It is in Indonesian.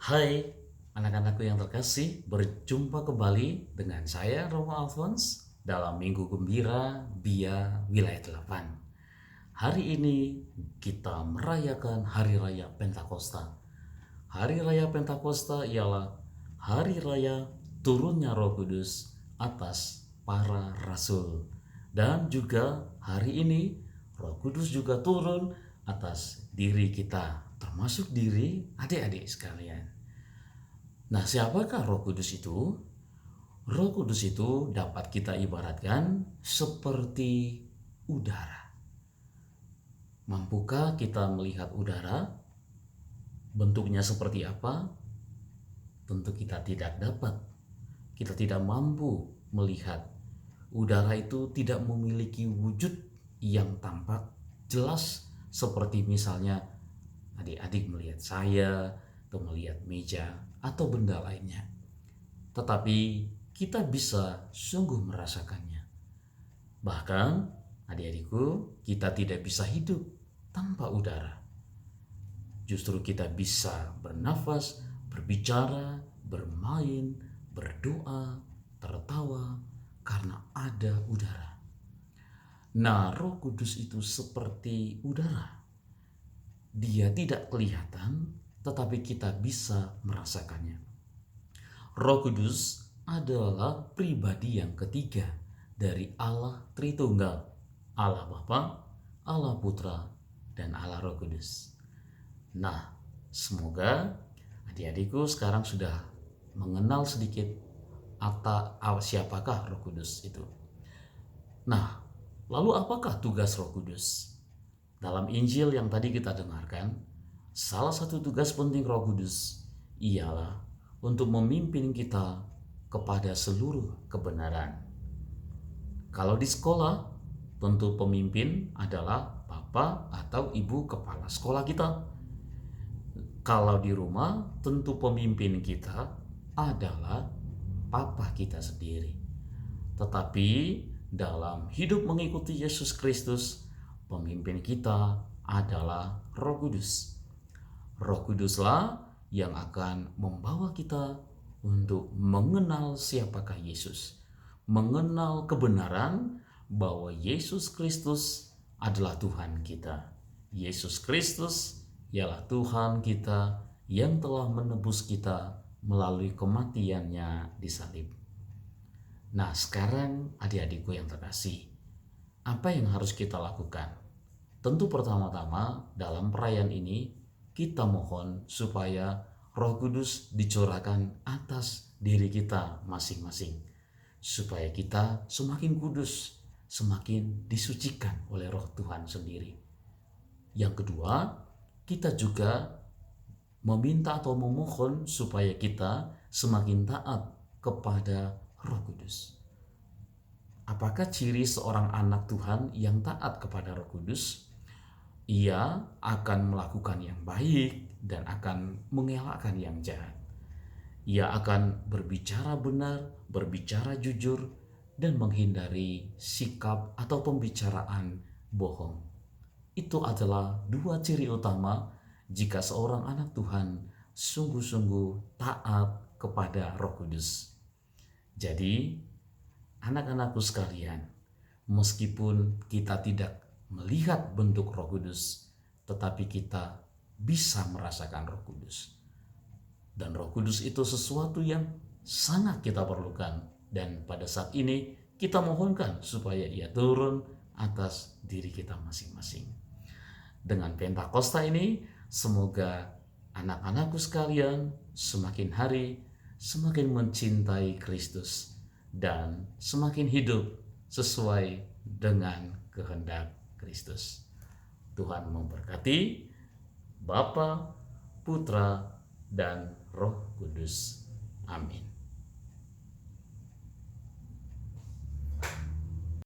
Hai anak-anakku yang terkasih, berjumpa kembali dengan saya Romo Alphonse dalam Minggu Gembira Bia Wilayah 8. Hari ini kita merayakan Hari Raya Pentakosta. Hari Raya Pentakosta ialah hari raya turunnya Roh Kudus atas para rasul. Dan juga hari ini Roh Kudus juga turun atas diri kita, termasuk diri adik-adik sekalian. Nah, siapakah Roh Kudus itu? Roh Kudus itu dapat kita ibaratkan seperti udara. Mampukah kita melihat udara? Bentuknya seperti apa? Tentu kita tidak dapat. Kita tidak mampu melihat. Udara itu tidak memiliki wujud yang tampak jelas seperti misalnya adik-adik melihat saya atau melihat meja atau benda lainnya. Tetapi kita bisa sungguh merasakannya. Bahkan adik-adikku, kita tidak bisa hidup tanpa udara. Justru kita bisa bernafas, berbicara, bermain, berdoa, tertawa karena ada udara. Nah, Roh Kudus itu seperti udara. Dia tidak kelihatan, tetapi kita bisa merasakannya. Roh Kudus adalah pribadi yang ketiga dari Allah Tritunggal, Allah Bapa, Allah Putra, dan Allah Roh Kudus. Nah, semoga adik-adikku sekarang sudah mengenal sedikit siapakah Roh Kudus itu. Nah, lalu apakah tugas Roh Kudus? Dalam Injil yang tadi kita dengarkan, salah satu tugas penting Roh Kudus ialah untuk memimpin kita kepada seluruh kebenaran. Kalau di sekolah, tentu pemimpin adalah bapak atau ibu kepala sekolah kita. Kalau di rumah, tentu pemimpin kita adalah papa kita sendiri. Tetapi dalam hidup mengikuti Yesus Kristus, pemimpin kita adalah Roh Kudus. Roh Kuduslah yang akan membawa kita untuk mengenal siapakah Yesus, mengenal kebenaran bahwa Yesus Kristus adalah Tuhan kita. Yesus Kristus ialah Tuhan kita yang telah menebus kita melalui kematiannya di salib. Nah, sekarang adik-adikku yang terkasih, apa yang harus kita lakukan? Tentu pertama-tama dalam perayaan ini kita mohon supaya Roh Kudus dicurahkan atas diri kita masing-masing, supaya kita semakin kudus, semakin disucikan oleh Roh Tuhan sendiri. Yang kedua, kita juga meminta atau memohon supaya kita semakin taat kepada Roh Kudus. Apakah ciri seorang anak Tuhan yang taat kepada Roh Kudus? Ia akan melakukan yang baik dan akan mengelakkan yang jahat. Ia akan berbicara benar, berbicara jujur, dan menghindari sikap atau pembicaraan bohong. Itu adalah dua ciri utama jika seorang anak Tuhan sungguh-sungguh taat kepada Roh Kudus. Jadi, anak-anakku sekalian, meskipun kita tidak melihat bentuk Roh Kudus, tetapi kita bisa merasakan Roh Kudus. Dan Roh Kudus itu sesuatu yang sangat kita perlukan. Dan pada saat ini kita mohonkan supaya ia turun atas diri kita masing-masing. Dengan Pentakosta ini, semoga anak-anakku sekalian semakin hari semakin mencintai Kristus dan semakin hidup sesuai dengan kehendak Kristus. Tuhan memberkati Bapa, Putra, dan Roh Kudus. Amin.